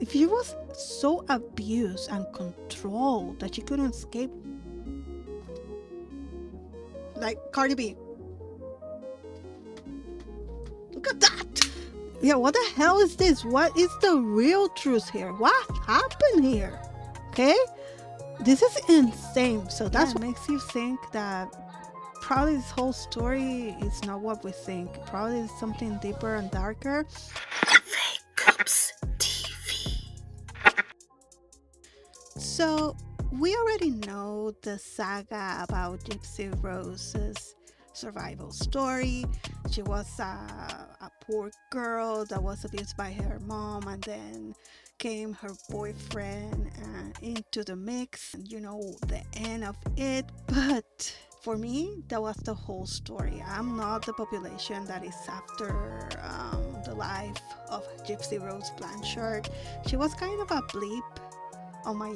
If she was so abused and controlled that she couldn't escape, like Cardi B. Look at that. Yeah, what the hell is this? What is the real truth here? What happened here? Okay? This is insane. So that's what makes you think that probably this whole story is not what we think. Probably it's something deeper and darker. FayeCoopsTV. So we already know the saga about Gypsy Rose's survival story. She was a poor girl that was abused by her mom, and then came her boyfriend into the mix, and you know the end of it. But for me, that was the whole story. I'm not the population that is after the life of Gypsy Rose Blanchard. She was kind of a bleep on my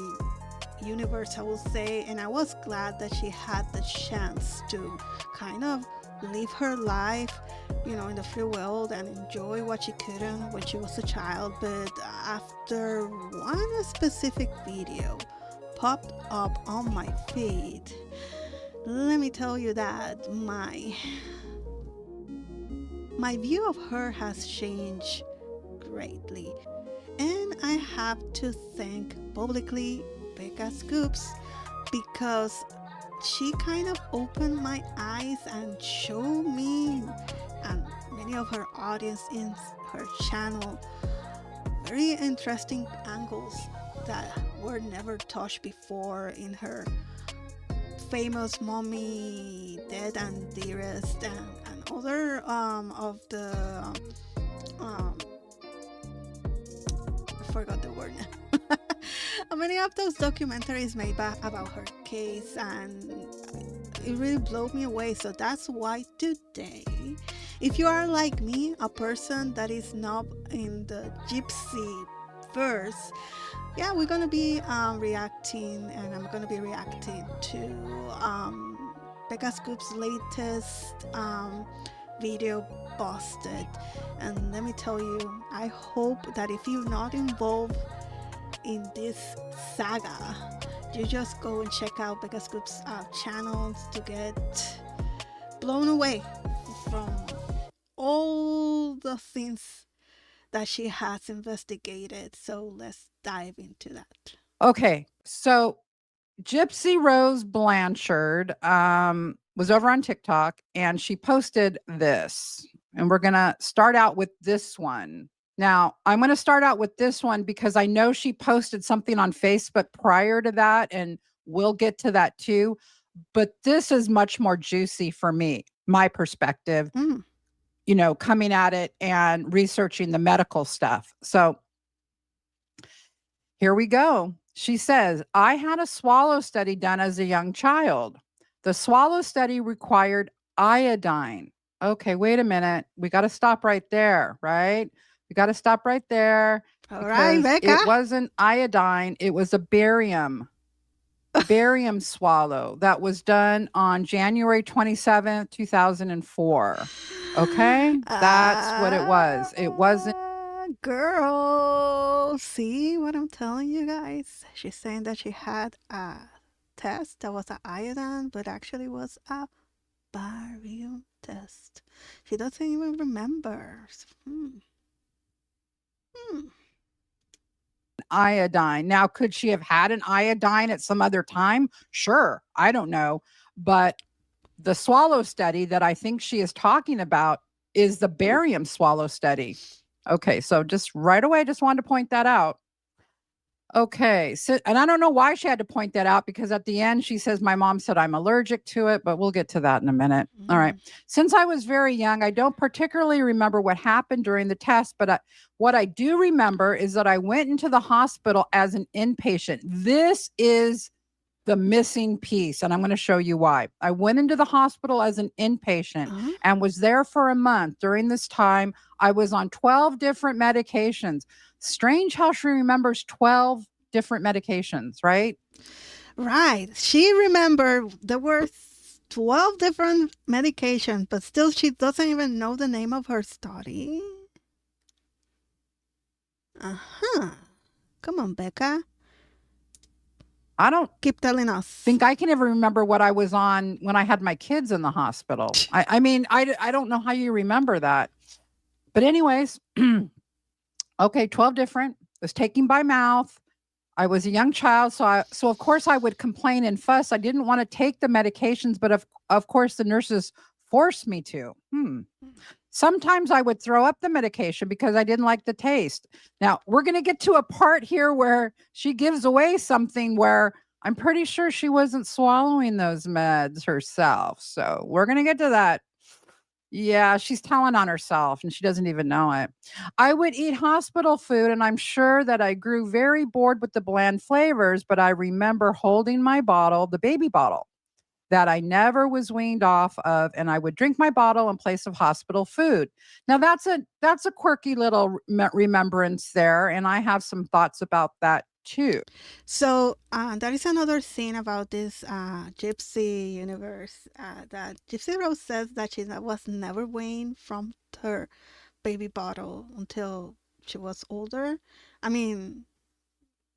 universe, I will say, and I was glad that she had the chance to kind of live her life, you know, in the free world and enjoy what she couldn't when she was a child. But after one specific video popped up on my feed, let me tell you that my view of her has changed greatly. And I have to thank publicly Becca Scoops because she kind of opened my eyes and showed me and many of her audience in her channel very interesting angles that were never touched before in her famous Mommy, Dead and Dearest, and other of the I forgot the word now. Many of those documentaries made about her case, and it really blew me away. So that's why today, if you are like me, a person that is not in the Gypsy Verse, yeah, we're gonna be reacting, and I'm gonna be reacting to Becca Scoops' latest video, Busted. And let me tell you, I hope that if you're not involved in this saga, you just go and check out Becca Scoops' channels to get blown away from all the things that she has investigated. So let's dive into that. Okay, so Gypsy Rose Blanchard was over on TikTok, and she posted this. And we're going to start out with this one. Now, I'm going to start out with this one because I know she posted something on Facebook prior to that, and we'll get to that too. But this is much more juicy for me, my perspective, you know, coming at it and researching the medical stuff. So here we go. She says, I had a swallow study done as a young child. The swallow study required iodine. Okay, wait a minute. We got to stop right there, right? We got to stop right there. All right, Becca. It wasn't iodine, it was a barium swallow that was done on January 27th, 2004. Okay? That's what it was. It wasn't. Girl, see what I'm telling you guys? She's saying that she had a test that was an iodine, but actually was a barium test. She doesn't even remember. Iodine. Now, could she have had an iodine at some other time? Sure. I don't know. But the swallow study that I think she is talking about is the barium swallow study. Okay, so just right away, just wanted to point that out. Okay, so, and I don't know why she had to point that out, because at the end she says, my mom said I'm allergic to it, but we'll get to that in a minute. All right. Since I was very young, I don't particularly remember what happened during the test, but what I do remember is that I went into the hospital as an inpatient. This is the missing piece, and I'm going to show you why. I went into the hospital as an inpatient and was there for a month. During this time, I was on 12 different medications. Strange how she remembers 12 different medications, right? Right. She remembered there were 12 different medications, but still she doesn't even know the name of her study. Come on, Becca. I don't Keep telling us. think I can ever remember what I was on when I had my kids in the hospital. I mean, I don't know how you remember that. But anyways, okay, 12 different. Was taking by mouth. I was a young child, so of course I would complain and fuss. I didn't want to take the medications, but of course the nurses forced me to. Sometimes I would throw up the medication because I didn't like the taste. Now, we're going to get to a part here where she gives away something where I'm pretty sure she wasn't swallowing those meds herself. So, we're going to get to that. Yeah, she's telling on herself and she doesn't even know it. I would eat hospital food and I'm sure that I grew very bored with the bland flavors, but I remember holding my bottle, the baby bottle that I never was weaned off of, and I would drink my bottle in place of hospital food. Now that's a quirky little remembrance there, and I have some thoughts about that too. So that is another thing about this Gypsy universe. That Gypsy Rose says that she was never weaned from her baby bottle until she was older. I mean,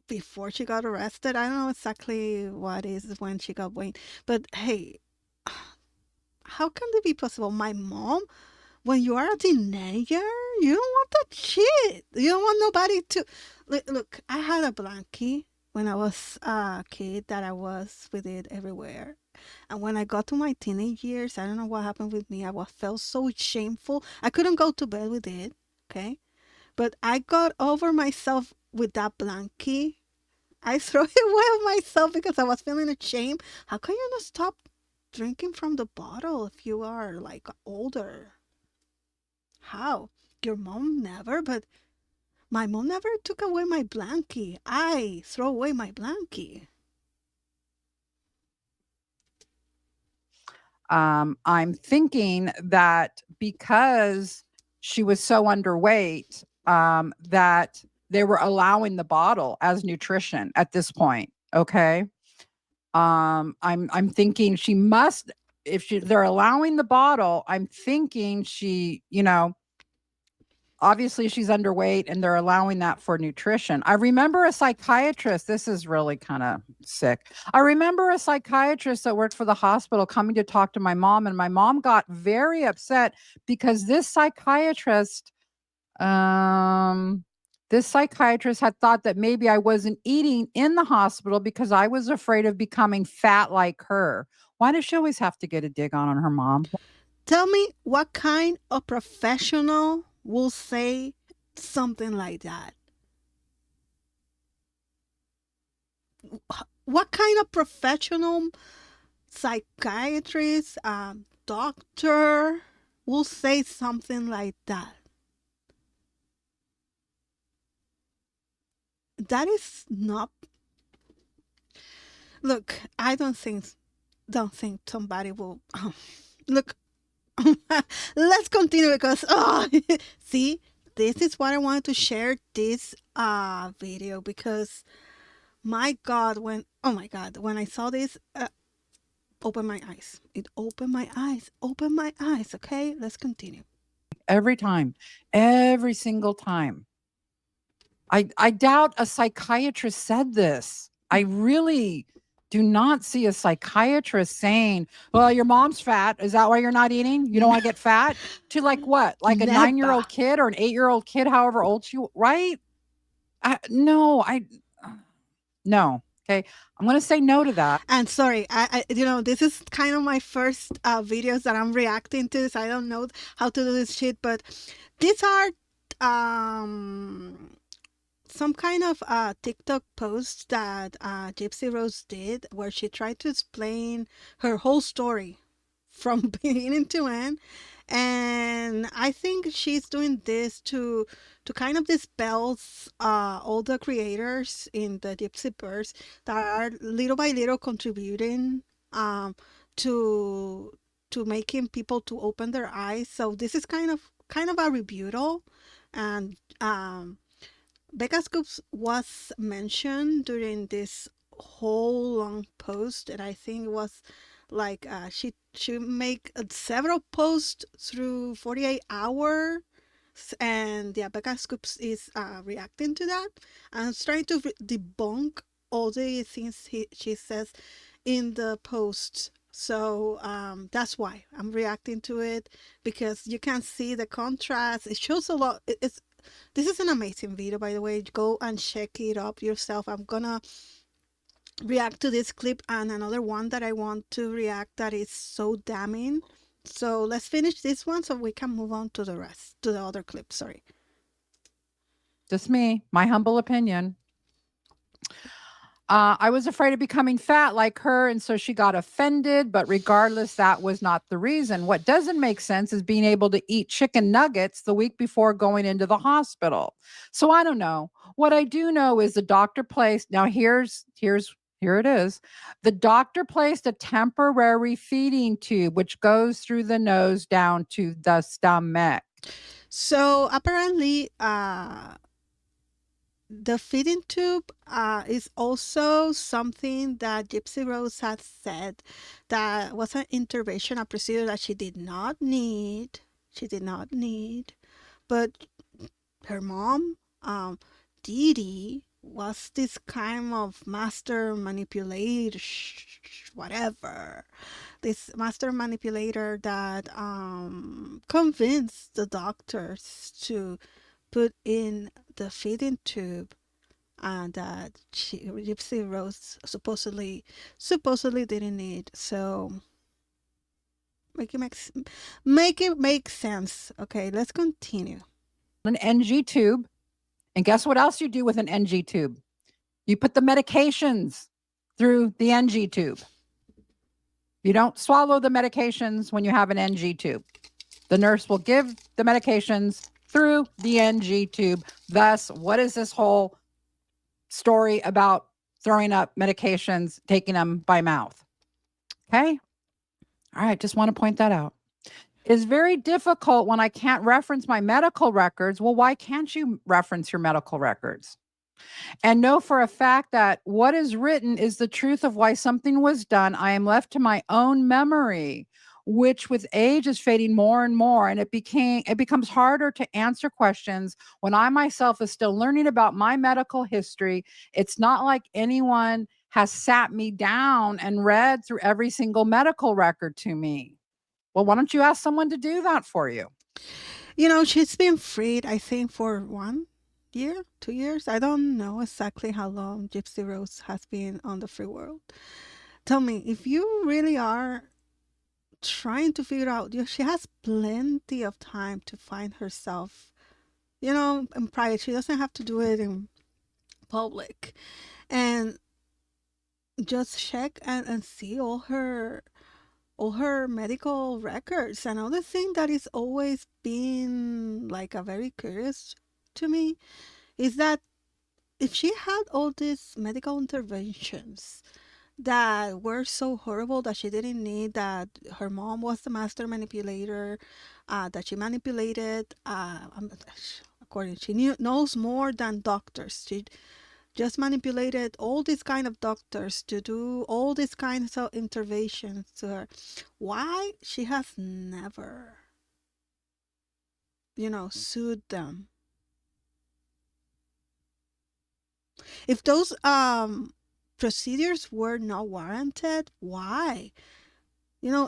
before she got arrested. I don't know exactly what is when she got weaned, but hey, how can that be possible? My mom, when you are a teenager, you don't want that shit. You don't want nobody to look. I had a blankie when I was a kid that I was with it everywhere. And when I got to my teenage years, I don't know what happened with me. I was felt so shameful. I couldn't go to bed with it. Okay, but I got over myself with that blankie. I threw it away of myself because I was feeling ashamed. How can you not stop drinking from the bottle if you are like older? How? Your mom never, but my mom never took away my blankie. I throw away my blankie. I'm thinking that because she was so underweight, that they were allowing the bottle as nutrition at this point. Okay. I'm thinking she must, if they're allowing the bottle, I'm thinking she, obviously she's underweight and they're allowing that for nutrition. I remember a psychiatrist, this is really kind of sick. I remember a psychiatrist that worked for the hospital coming to talk to my mom, and my mom got very upset because um this psychiatrist had thought that maybe I wasn't eating in the hospital because I was afraid of becoming fat like her. Why does she always have to get a dig on her mom? Tell me what kind of professional will say something like that? What kind of professional psychiatrist, doctor will say something like that? That is not. Look, I don't think somebody will. Look, let's continue because see, this is what I wanted to share this video because my God, when I saw this, open my eyes. It opened my eyes. Open my eyes. Okay, let's continue. Every time, every single time. I doubt a psychiatrist said this. I really do not see a psychiatrist saying, "Well, your mom's fat. Is that why you're not eating? You don't want to get fat?" To like what? Like a Never. 9-year-old kid or an 8-year-old kid, however old you, right? No, no. Okay. I'm going to say no to that. And sorry, this is kind of my first videos that I'm reacting to, so I don't know how to do this shit. But these are some kind of TikTok post that Gypsy Rose did, where she tried to explain her whole story from beginning to end. And I think she's doing this to kind of dispel all the creators in the Gypsy Verse that are little by little contributing to making people to open their eyes. So this is kind of a rebuttal, and Becca Scoops was mentioned during this whole long post, and I think it was like she make several posts through 48 hour And yeah, Becca Scoops is reacting to that and trying to debunk all the things she says in the post. So that's why I'm reacting to it, because you can see the contrast. It shows a lot. It's This is an amazing video, by the way. Go and check it up yourself. I'm gonna react to this clip and another one that I want to react that is so damning. So let's finish this one so we can move on to the rest, to the other clip. Sorry. Just me, my humble opinion. I was afraid of becoming fat like her, and so she got offended. But regardless, that was not the reason. What doesn't make sense is being able to eat chicken nuggets the week before going into the hospital. So I don't know. What I do know is the doctor placed. Now here it is. The doctor placed a temporary feeding tube, which goes through the nose down to the stomach. So apparently, the feeding tube is also something that Gypsy Rose had said that was an intervention, a procedure that she did not need. She did not need, but her mom, Deedee, was this kind of master manipulator, whatever. This master manipulator that convinced the doctors to put in the feeding tube, and that Gypsy Rose supposedly didn't need. So make it make sense. Okay, let's continue. An NG tube. And guess what else you do with an NG tube? You put the medications through the NG tube. You don't swallow the medications when you have an NG tube. The nurse will give the medications through the NG tube. Thus, what is this whole story about throwing up medications, taking them by mouth? Okay. All right. Just want to point that out. It's very difficult when I can't reference my medical records. Well, why can't you reference your medical records? And know for a fact that what is written is the truth of why something was done. I am left to my own memory, which with age is fading more and more. And it becomes harder to answer questions when I myself is still learning about my medical history. It's not like anyone has sat me down and read through every single medical record to me. Well, why don't you ask someone to do that for you? You know, she's been freed, I think, for 1 year, 2 years. I don't know exactly how long Gypsy Rose has been on the free world. Tell me, if you really are trying to figure out, she has plenty of time to find herself, in private. She doesn't have to do it in public. And just check and see all her medical records. Another thing that is always been like a very curious to me is that if she had all these medical interventions that were so horrible that she didn't need, that her mom was the master manipulator, that she manipulated, according, knows more than doctors. She just manipulated all these kind of doctors to do all these kinds of interventions to her. Why she has never, sued them? If those procedures were not warranted, why?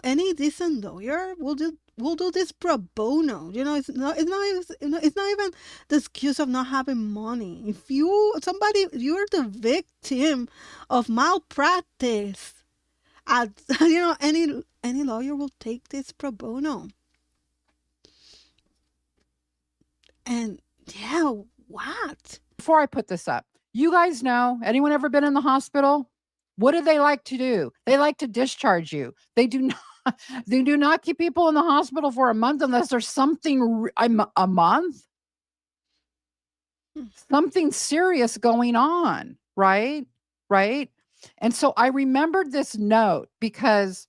Any decent lawyer will do this pro bono. It's not even the excuse of not having money. If you're the victim of malpractice, at any lawyer will take this pro bono. And yeah, what? Before I put this up, you guys know, anyone ever been in the hospital? What do they like to do? They like to discharge you. They do not. They do not keep people in the hospital for a month unless there's something a month, something serious going on, right? Right. And so I remembered this note because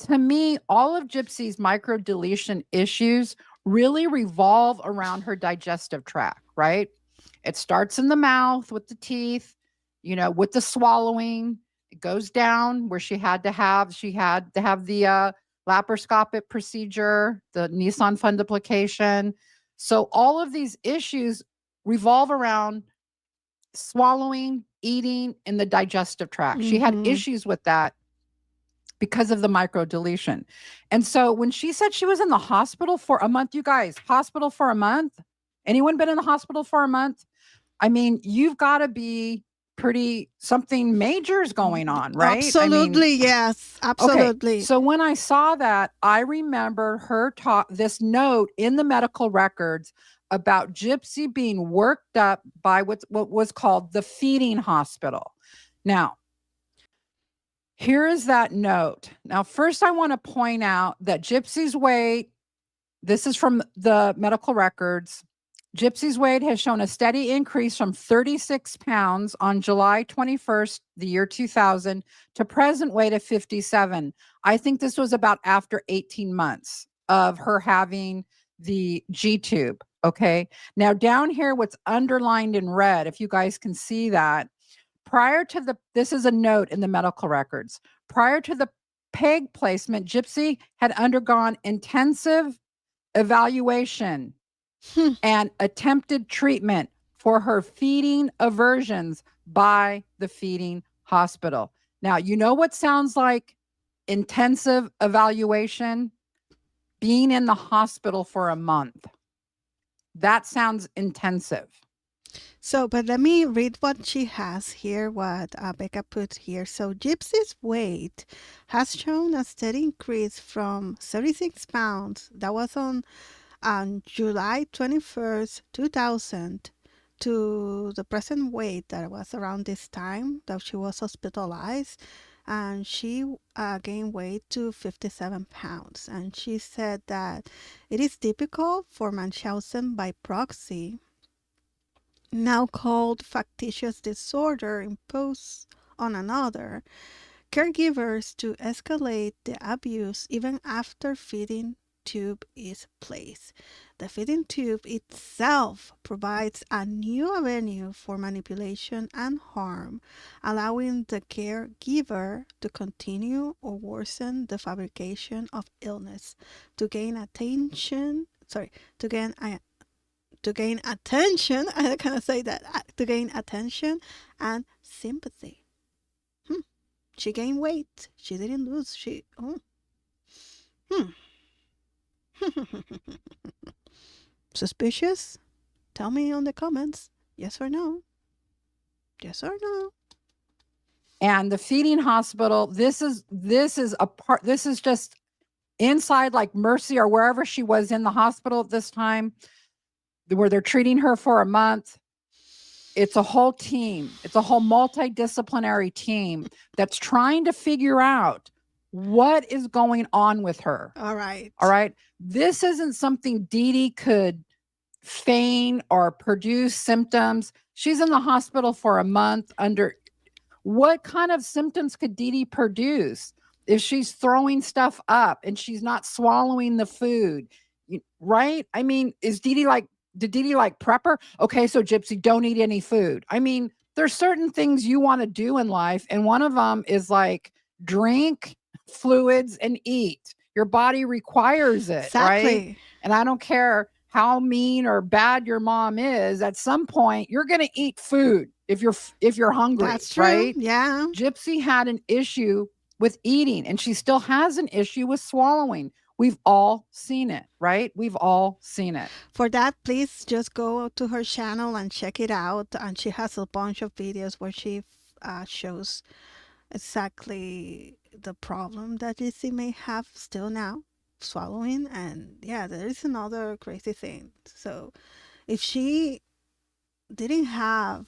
to me, all of Gypsy's microdeletion issues really revolve around her digestive tract, right? It starts in the mouth with the teeth, with the swallowing. It goes down where she had to have the laparoscopic procedure, the Nissan fundoplication. So all of these issues revolve around swallowing, eating, and the digestive tract. She had Mm-hmm. issues with that because of the microdeletion. And so when she said she was in the hospital for a month, you guys, hospital for a month? Anyone been in the hospital for a month? I mean, you've got to be pretty something major's going on, right? I mean, Absolutely, yes. okay. Absolutely. So when I saw that, I remember her talk this note in the medical records about Gypsy being worked up by what was called the feeding hospital. Now, here is that note. Now, first, I want to point out that Gypsy's weight, this is from the medical records. Gypsy's weight has shown a steady increase from 36 pounds on July 21st, the year 2000, to present weight of 57. I think this was about after 18 months of her having the G tube. Okay. Now, down here, what's underlined in red, if you guys can see that, this is a note in the medical records. Prior to the peg placement, Gypsy had undergone intensive evaluation Hmm. and attempted treatment for her feeding aversions by the feeding hospital. Now, you know what sounds like intensive evaluation? Being in the hospital for a month. That sounds intensive. So, but let me read what she has here, what Becca put here. So, Gypsy's weight has shown a steady increase from 36 pounds, that was on July 21st, 2000, to the present weight that was around this time that she was hospitalized. And she gained weight to 57 pounds. And she said that it is typical for Munchausen by proxy, now called factitious disorder imposed on another, caregivers to escalate the abuse even after feeding tube is placed. The feeding tube itself provides a new avenue for manipulation and harm, allowing the caregiver to continue or worsen the fabrication of illness to gain attention, to gain to gain attention. I cannot say that. To gain attention and sympathy. Hmm. She gained weight. She didn't lose. She. Oh. Hmm. Suspicious? Tell me on the comments. Yes or no? Yes or no? And the feeding hospital, this is a part, this is just inside like Mercy or wherever she was in the hospital at this time, where they're treating her for a month. It's a whole team. It's a whole multidisciplinary team that's trying to figure out what is going on with her. All right. All right. This isn't something Deedee could feign or produce symptoms. She's in the hospital for a month under what kind of symptoms could Deedee produce if she's throwing stuff up and she's not swallowing the food? Right? I mean, did Deedee like prep her? Okay, so Gypsy, don't eat any food. I mean, there's certain things you want to do in life, and one of them is like drink fluids and eat. Your body requires it, right? Exactly. And I don't care how mean or bad your mom is, at some point you're going to eat food if you're hungry, That's true. right? Yeah. Gypsy had an issue with eating and she still has an issue with swallowing. We've all seen it, right? We've all seen it. For that, please just go to her channel and check it out. And she has a bunch of videos where she shows exactly the problem that Gypsy may have still now, swallowing. And yeah, there is another crazy thing. So if she didn't have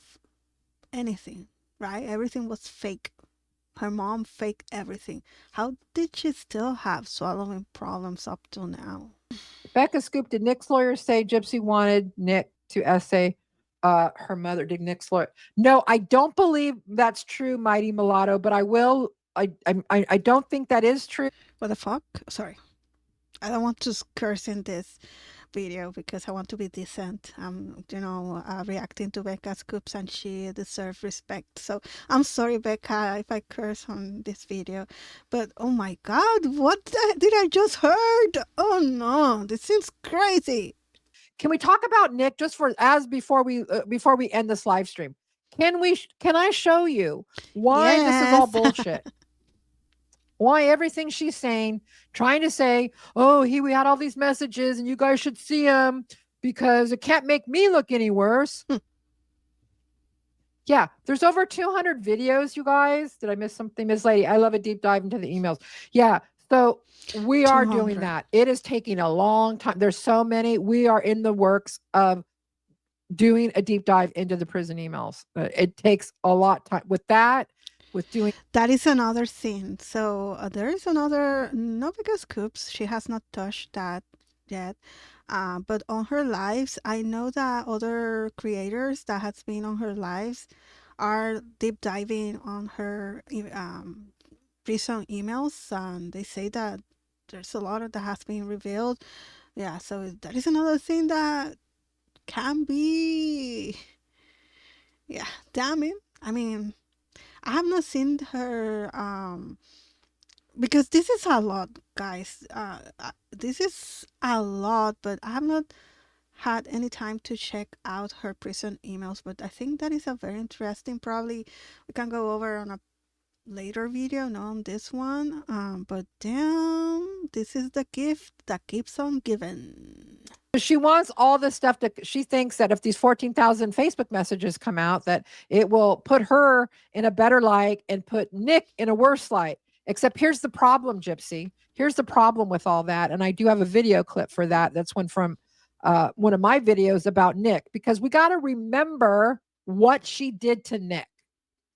anything, right? Everything was fake. Her mom faked everything. How did she still have swallowing problems up till now? Becca Scoop, did Nick's lawyer say Gypsy wanted Nick to essay her mother? Did Nick's lawyer? No, I don't believe that's true, Mighty Mulatto, but I will. I don't think that is true. What the fuck? Sorry. I don't want to curse in this video because I want to be decent. I'm, reacting to Becca Scoops and she deserves respect. So I'm sorry, Becca, if I curse on this video. But oh my God, what did I just heard? Oh no, this seems crazy. Can we talk about Nick just before we end this live stream? Can I show you why this is all Yes. bullshit? Why everything she's saying, trying to say, oh, we had all these messages and you guys should see them because it can't make me look any worse. Yeah, there's over 200 videos, you guys. Did I miss something, Miss Lady? I love a deep dive into the emails. Yeah, so we are doing 200. that. It is taking a long time. There's so many. We are in the works of doing a deep dive into the prison emails. It takes a lot of time with that, with doing. That is another thing. So there is another, no, Becca Scoops. She has not touched that yet. But on her lives, I know that other creators that has been on her lives are deep diving on her recent emails, and they say that there's a lot of that has been revealed. Yeah, so that is another thing that can be, yeah, damning. I mean, I have not seen her because this is a lot, guys. This is a lot, but I have not had any time to check out her prison emails. But I think that is a very interesting. Probably we can go over on a later video, not on this one. But damn, this is the gift that keeps on giving. She wants all this stuff she thinks that if these 14,000 Facebook messages come out, that it will put her in a better light and put Nick in a worse light. Except here's the problem, Gypsy. Here's the problem with all that. And I do have a video clip for that. That's one from one of my videos about Nick, because we got to remember what she did to Nick.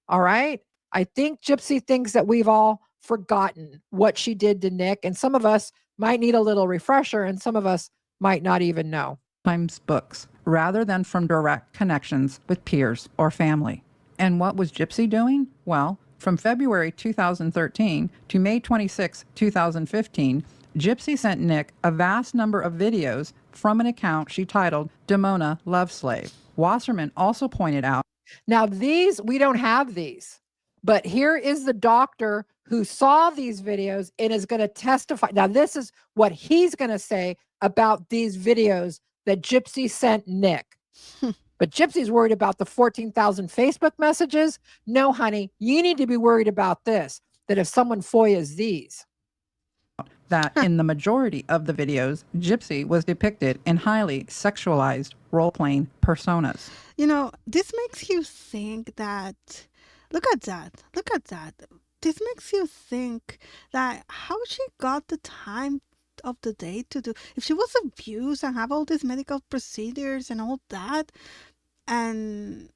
All right. I think Gypsy thinks that we've all forgotten what she did to Nick. And some of us might need a little refresher, and some of us might not even know. Times books rather than from direct connections with peers or family. And what was Gypsy doing? Well, from February 2013 to May 26, 2015, Gypsy sent Nick a vast number of videos from an account she titled Demona Love Slave. Wasserman also pointed out, now these, we don't have these, but here is the doctor who saw these videos and is going to testify. Now, this is what he's going to say about these videos that Gypsy sent Nick. But Gypsy's worried about the 14,000 Facebook messages. No, honey, you need to be worried about this, that if someone FOIAs these, that in the majority of the videos, Gypsy was depicted in highly sexualized role-playing personas. You know, this makes you think that, look at that, look at that. This makes you think that how she got the time of the day to do, if she was abused and have all these medical procedures and all that. And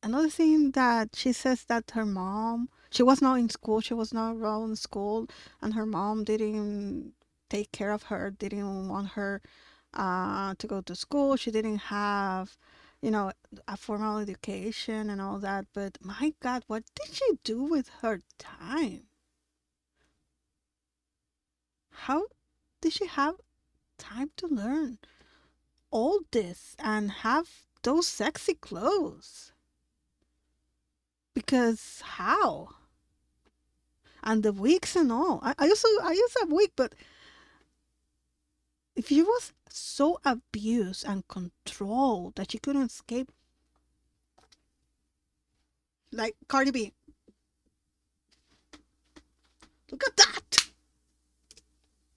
another thing that she says that her mom, she was not in school, she was not around school, and her mom didn't take care of her, didn't want her to go to school. She didn't have, you know, a formal education and all that. But my God, what did she do with her time? How did she have time to learn all this and have those sexy clothes? Because how? And the wigs and all. I use a wig, but if she was so abused and controlled that she couldn't escape, like Cardi B. Look at that.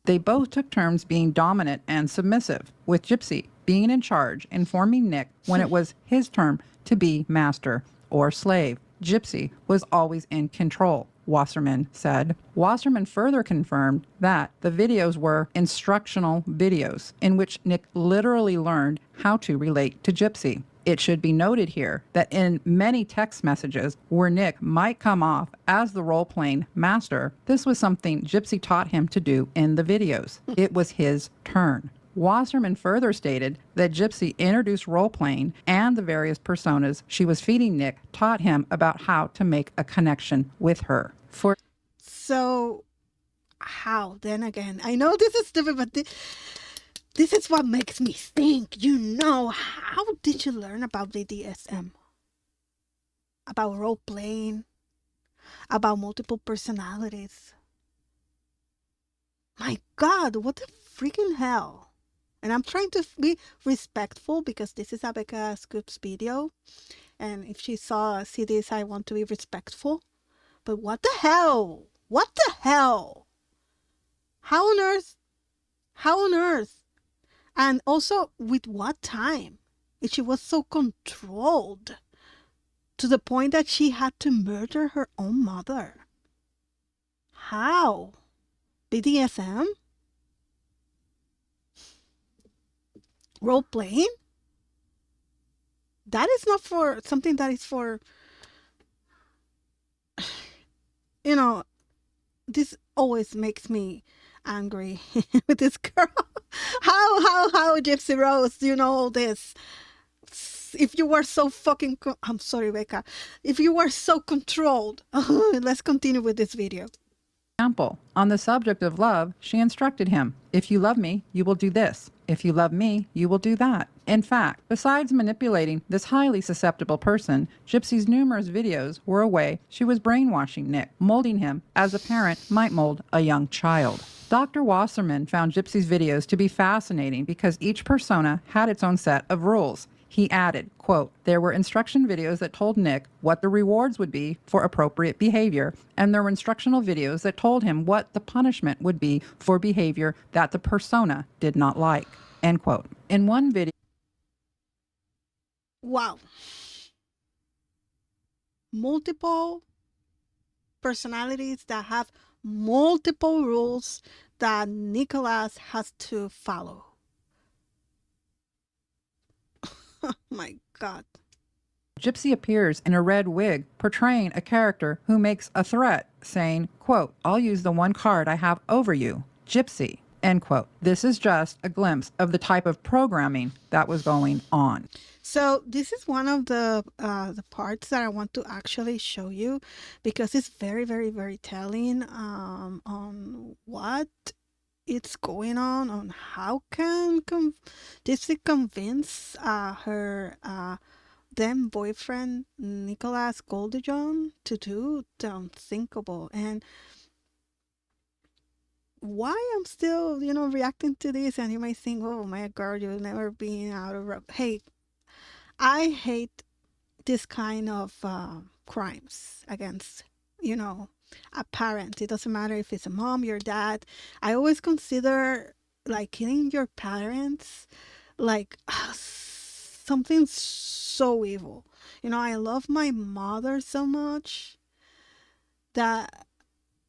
They both took turns being dominant and submissive, with Gypsy being in charge, informing Nick when it was his turn to be master or slave. Gypsy was always in control, Wasserman said. Wasserman further confirmed that the videos were instructional videos in which Nick literally learned how to relate to Gypsy. It should be noted here that in many text messages where Nick might come off as the role-playing master, this was something Gypsy taught him to do in the videos. It was his turn. Wasserman further stated that Gypsy introduced role-playing and the various personas she was feeding Nick taught him about how to make a connection with her. So, how? Then again, I know this is stupid, but this is what makes me think. You know, how did you learn about BDSM? About role-playing? About multiple personalities? My God, what the freaking hell? And I'm trying to be respectful because this is a Becca Scoops video. And if she see this, I want to be respectful. But what the hell? What the hell? How on earth? How on earth? And also, with what time? She was so controlled to the point that she had to murder her own mother. How? BDSM? Role playing? That is not for something that is for, you know, this always makes me angry with this girl. How, Gypsy Rose, you know all this? If you were so fucking, I'm sorry, Becca. If you were so controlled, let's continue with this video. Example, on the subject of love, she instructed him, if you love me, you will do this. If you love me, you will do that. In fact, besides manipulating this highly susceptible person, Gypsy's numerous videos were a way she was brainwashing Nick, molding him as a parent might mold a young child. Dr. Wasserman found Gypsy's videos to be fascinating because each persona had its own set of rules. He added, quote, there were instruction videos that told Nick what the rewards would be for appropriate behavior, and there were instructional videos that told him what the punishment would be for behavior that the persona did not like, end quote. In one video... Wow. Multiple personalities that have multiple rules that Nicholas has to follow. Oh my God. Gypsy appears in a red wig, portraying a character who makes a threat, saying, quote, I'll use the one card I have over you, Gypsy, end quote. This is just a glimpse of the type of programming that was going on. So this is one of the parts that I want to actually show you because it's very, very, very telling on what it's going on how can Gypsy convince her then boyfriend Nicholas Goldejohn to do the unthinkable. And why I'm still, reacting to this, and you might think, oh my God, you've never been out of hey, I hate this kind of crimes against, a parent. It doesn't matter if it's a mom, your dad. I always consider like killing your parents like something so evil. I love my mother so much that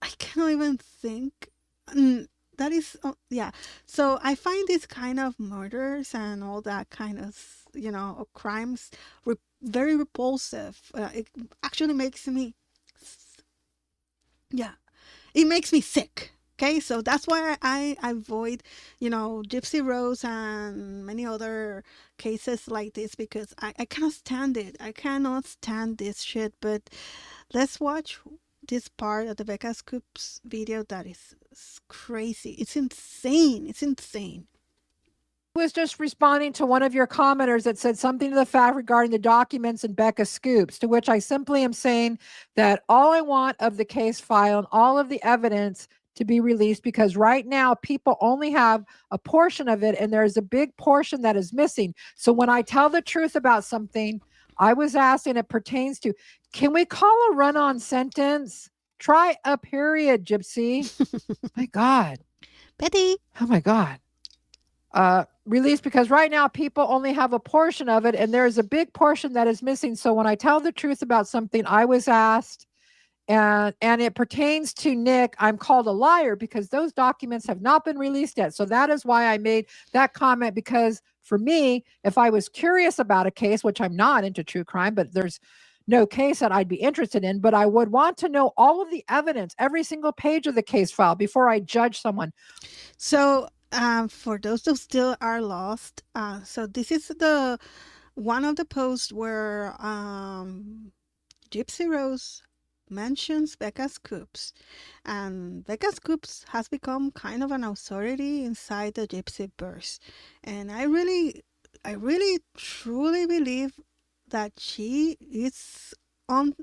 I can't even think. That is, yeah. So I find this kind of murders and all that kind of, crimes very repulsive. It actually makes me, yeah, it makes me sick. Okay, so that's why I avoid, Gypsy Rose and many other cases like this because I cannot stand it. I cannot stand this shit. But let's watch this part of the Becca Scoops video that is crazy. It's insane. It's insane. Was just responding to one of your commenters that said something to the fact regarding the documents in Becca Scoops, to which I simply am saying that all I want of the case file and all of the evidence to be released, because right now people only have a portion of it and there's a big portion that is missing. So when I tell the truth about something, I was asked, and it pertains to, can we call a run-on sentence? Try a period, Gypsy. My God. Betty. Oh my God. Released because right now people only have a portion of it and there's a big portion that is missing. So when I tell the truth about something, I was asked, and it pertains to Nick, I'm called a liar because those documents have not been released yet. So that is why I made that comment, because for me, if I was curious about a case, which I'm not into true crime, but there's no case that I'd be interested in, but I would want to know all of the evidence, every single page of the case file before I judge someone. So for those who still are lost, so this is the one of the posts where Gypsy Rose mentions Becca Scoops, and Becca Scoops has become kind of an authority inside the Gypsy Verse, and I really truly believe that she is on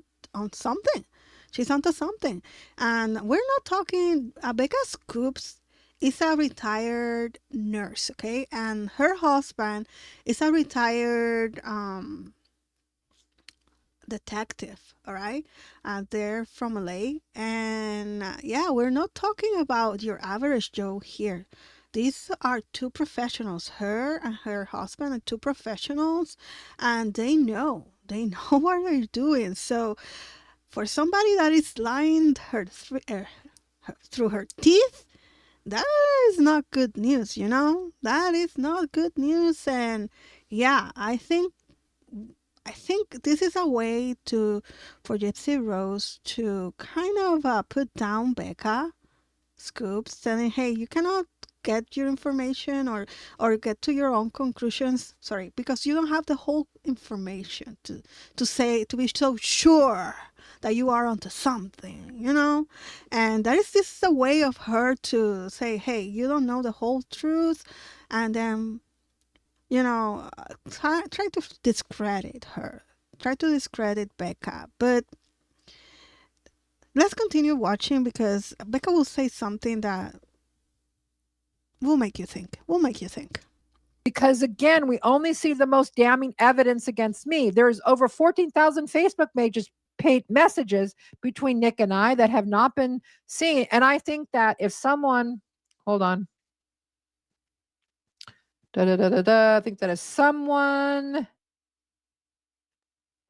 something. She's onto something, and we're not talking. Becca Scoops is a retired nurse, okay, and her husband is a retired detective. All right, they're from LA, and yeah, we're not talking about your average Joe here. These are two professionals. Her and her husband are two professionals, and they know what they're doing. So for somebody that is lying through her teeth, that is not good news, you know? That is not good news. And yeah, I think this is a way to for Gypsy Rose to kind of put down Becca Scoops, saying, "Hey, you cannot get your information or get to your own conclusions. Sorry, because you don't have the whole information to say to be so sure that you are onto something, you know." And that is this is a way of her to say, "Hey, you don't know the whole truth," and then try to discredit her, try to discredit Becca. But let's continue watching because Becca will say something that will make you think. Will make you think. Because again, we only see the most damning evidence against me. There's over 14,000 Facebook messages between Nick and I that have not been seen. And I think that if someone, hold on, I think that if someone,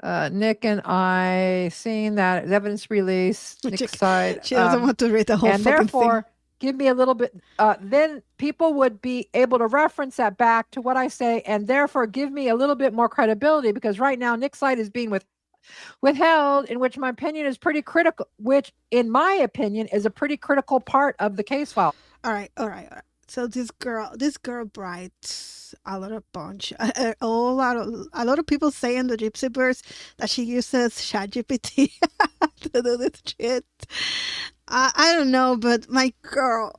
Nick and I seen that evidence release, Nick's side, She doesn't want to read the whole and fucking therefore thing. give me a little bit, then people would be able to reference that back to what I say and therefore give me a little bit more credibility, because right now Nick's side is being withheld, in which my opinion is pretty critical, which in my opinion is a pretty critical part of the case file. All right, all right, all right. So this girl writes a lot of bunch. A lot of people say in the Gypsy Verse that she uses ChatGPT to do this shit. I don't know, but my girl,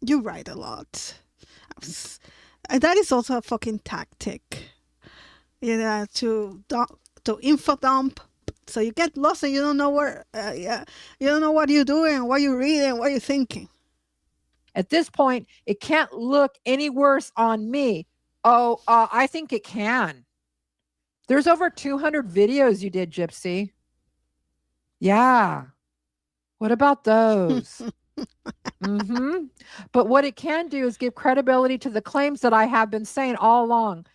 you write a lot. That is also a fucking tactic. Yeah, to info dump. So you get lost and you don't know where. Yeah, you don't know what you're doing, what you're reading, what you're thinking. At this point, it can't look any worse on me. Oh, I think it can. There's over 200 videos you did, Gypsy. Yeah. What about those? Mm-hmm. But what it can do is give credibility to the claims that I have been saying all along.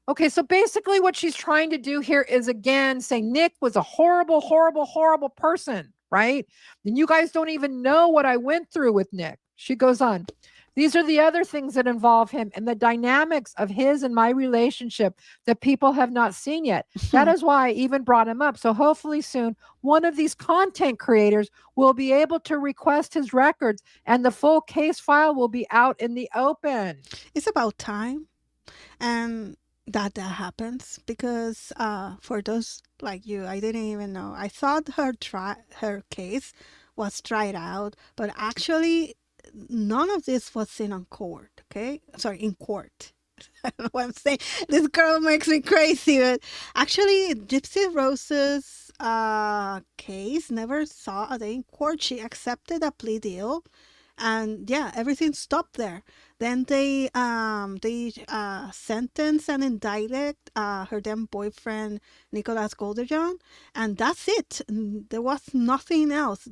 Okay, so basically what she's trying to do here is again saying Nick was a horrible, horrible, horrible person, right? And you guys don't even know what I went through with Nick. She goes on. These are the other things that involve him and the dynamics of his and my relationship that people have not seen yet. That is why I even brought him up. So hopefully soon, one of these content creators will be able to request his records and the full case file will be out in the open. It's about time. And that happens because for those like you, I didn't even know. I thought her case was tried out, but actually none of this was seen on court. Okay, sorry, in court. I don't know what I'm saying. This girl makes me crazy. But actually, Gypsy Rose's case never saw a day in court. She accepted a plea deal, and yeah, everything stopped there. Then they sentenced and indicted her then boyfriend Nicholas Golderjohn, and that's it. There was nothing else.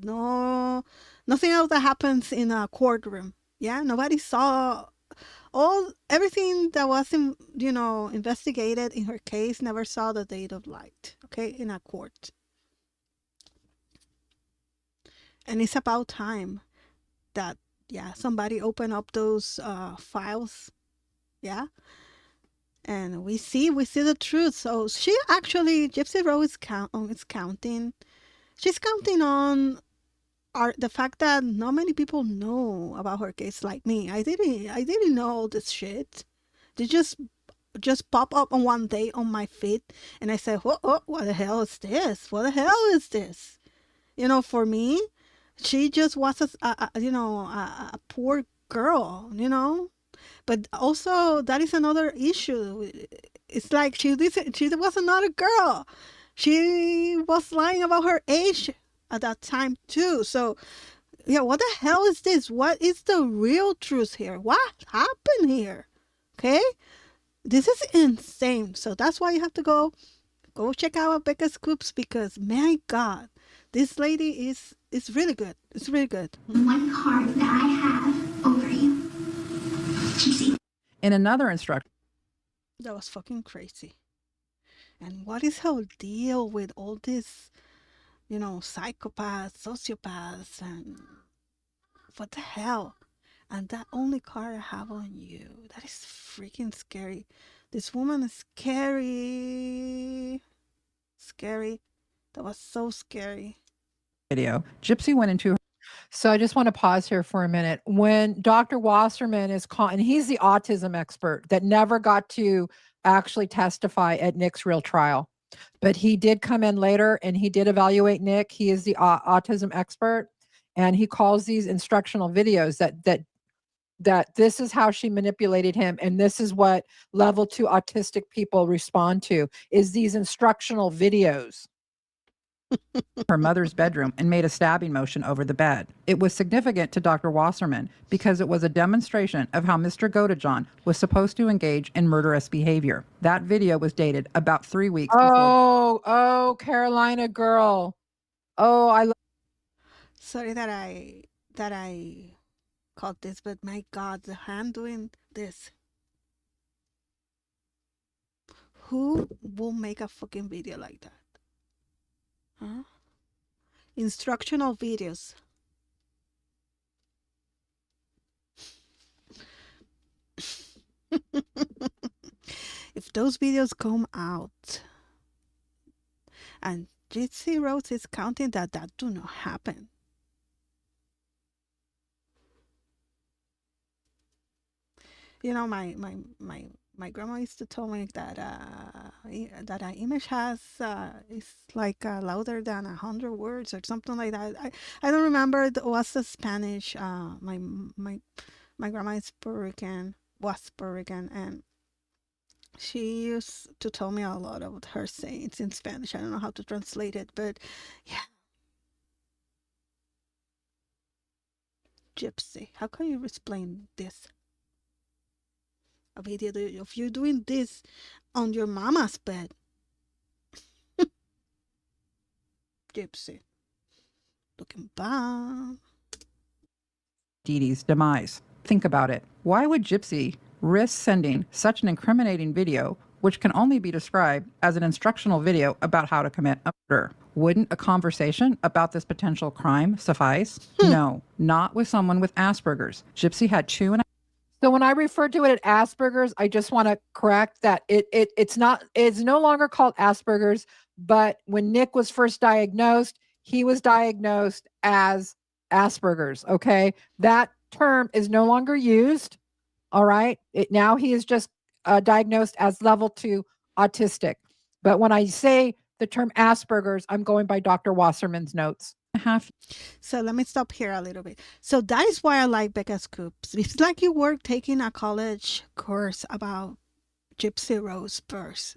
Nothing else that happens in a courtroom. Yeah, nobody saw everything that was investigated in her case never saw the date of light. Okay, in a court, and it's about time that yeah somebody open up those files, yeah, and we see the truth. So she actually Gypsy Rose is counting. She's counting on the fact that not many people know about her case like me. I didn't know all this shit. They just pop up on one day on my feed, and I said, what the hell is this? What the hell is this? For me, she just was a poor girl, but also that is another issue. It's like she was not a girl. She was lying about her age at that time too. So Yeah, what the hell is this? What is the real truth here? What happened here? Okay? This is insane. So that's why you have to go check out Becca Scoops, because my God, this lady is really good. It's really good. One card that I have over you. Gypsy. In another instruction, That was fucking crazy. And what is her deal with all this, psychopaths, sociopaths, and what the hell? And that only card I have on you. That is freaking scary. This woman is scary. Scary. That was so scary. video, Gypsy went into her. So I just want to pause here for a minute. When Dr. Wasserman is called, and he's the autism expert that never got to actually testify at Nick's real trial, but he did come in later and he did evaluate Nick. He is the autism expert, and he calls these instructional videos that this is how she manipulated him, and this is what level 2 autistic people respond to, is these instructional videos. Her mother's bedroom and made a stabbing motion over the bed. It was significant to Dr. Wasserman because it was a demonstration of how Mr. Godejohn was supposed to engage in murderous behavior. That video was dated about 3 weeks before. Oh, Carolina girl. Oh, I Sorry that I caught this, but my God, the hand doing this. Who will make a fucking video like that? Huh? Instructional videos. If those videos come out and Gypsy Rose is counting that do not happen. My grandma used to tell me that that an image has is like louder than 100 words or something like that. I don't remember what's the Spanish. My grandma is Puerto Rican, was Puerto Rican, and she used to tell me a lot of her sayings in Spanish. I don't know how to translate it, but yeah. Gypsy, how can you explain this? A video of you doing this on your mama's bed. Gypsy. Looking bad. Deedee's demise. Think about it. Why would Gypsy risk sending such an incriminating video, which can only be described as an instructional video about how to commit a murder? Wouldn't a conversation about this potential crime suffice? No, not with someone with Asperger's. Gypsy had So when I refer to it as Asperger's, I just want to correct that it's no longer called Asperger's, but when Nick was first diagnosed, he was diagnosed as Asperger's. Okay. That term is no longer used. All right. Now he is just diagnosed as level 2 autistic. But when I say the term Asperger's, I'm going by Dr. Wasserman's notes. So let me stop here a little bit. So that is why I like Becca Scoops. It's like you were taking a college course about Gypsy Rose Verse,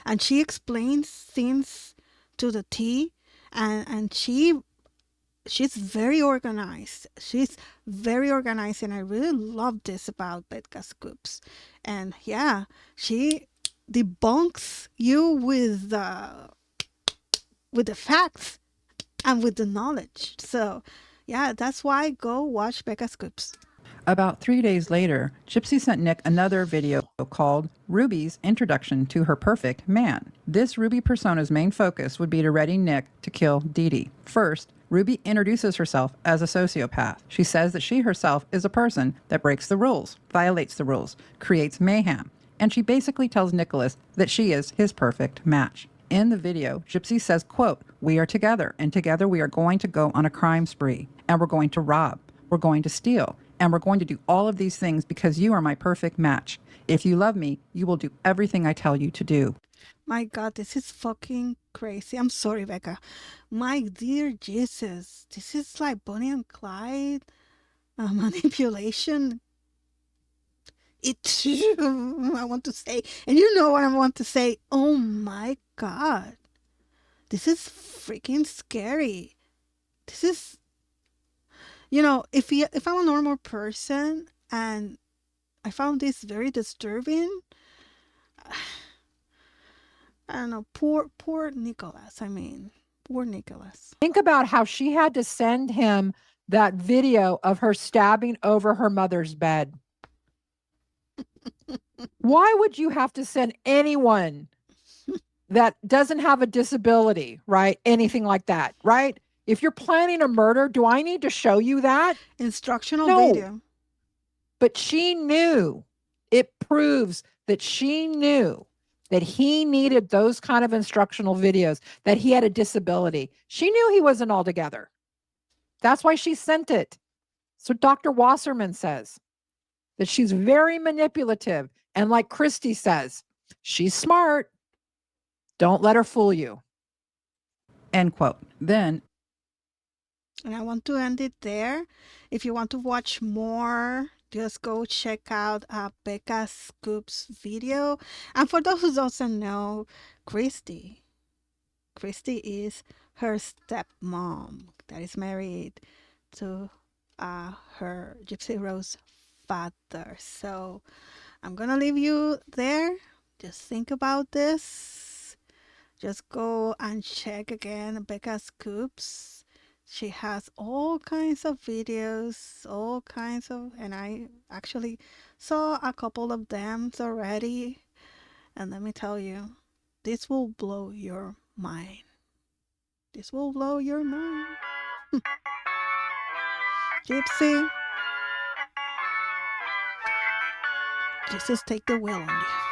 and she explains things to the T, and she's very organized. She's very organized, and I really love this about Becca Scoops. And yeah, she debunks you with the facts and with the knowledge. So yeah, that's why go watch Becca Scoops. About 3 days later, Gypsy sent Nick another video called Ruby's Introduction to Her Perfect Man. This Ruby persona's main focus would be to ready Nick to kill Deedee. First, Ruby introduces herself as a sociopath. She says that she herself is a person that breaks the rules, violates the rules, creates mayhem, and she basically tells Nicholas that she is his perfect match. In the video, Gypsy says, quote, "We are together, and together we are going to go on a crime spree, and we're going to rob, we're going to steal, and we're going to do all of these things because you are my perfect match. If you love me, you will do everything I tell you to do." My God, this is fucking crazy. I'm sorry, Becca. My dear Jesus, this is like Bonnie and Clyde manipulation. I want to say, and you know what I want to say. Oh my God, this is freaking scary. This is if I'm a normal person and I found this very disturbing, I don't know, poor Nicholas. I mean, poor Nicholas. Think about how she had to send him that video of her stabbing over her mother's bed. Why would you have to send anyone that doesn't have a disability, right? Anything like that, right? If you're planning a murder, do I need to show you that? Instructional No. video. But she knew. It proves that she knew that he needed those kind of instructional videos, that he had a disability. She knew he wasn't all together. That's why she sent it. So Dr. Wasserman says that she's very manipulative. And like Christy says, she's smart. Don't let her fool you. End quote. Then. And I want to end it there. If you want to watch more, just go check out Becca Scoops video. And for those who don't know, Christy is her stepmom that is married to her Gypsy Rose father. So I'm gonna leave you there. Just think about this. Just go and check again Becca Scoops. She has all kinds of videos, and I actually saw a couple of them already. And let me tell you, this will blow your mind. This will blow your mind. Gypsy, Jesus, take the wheel on you.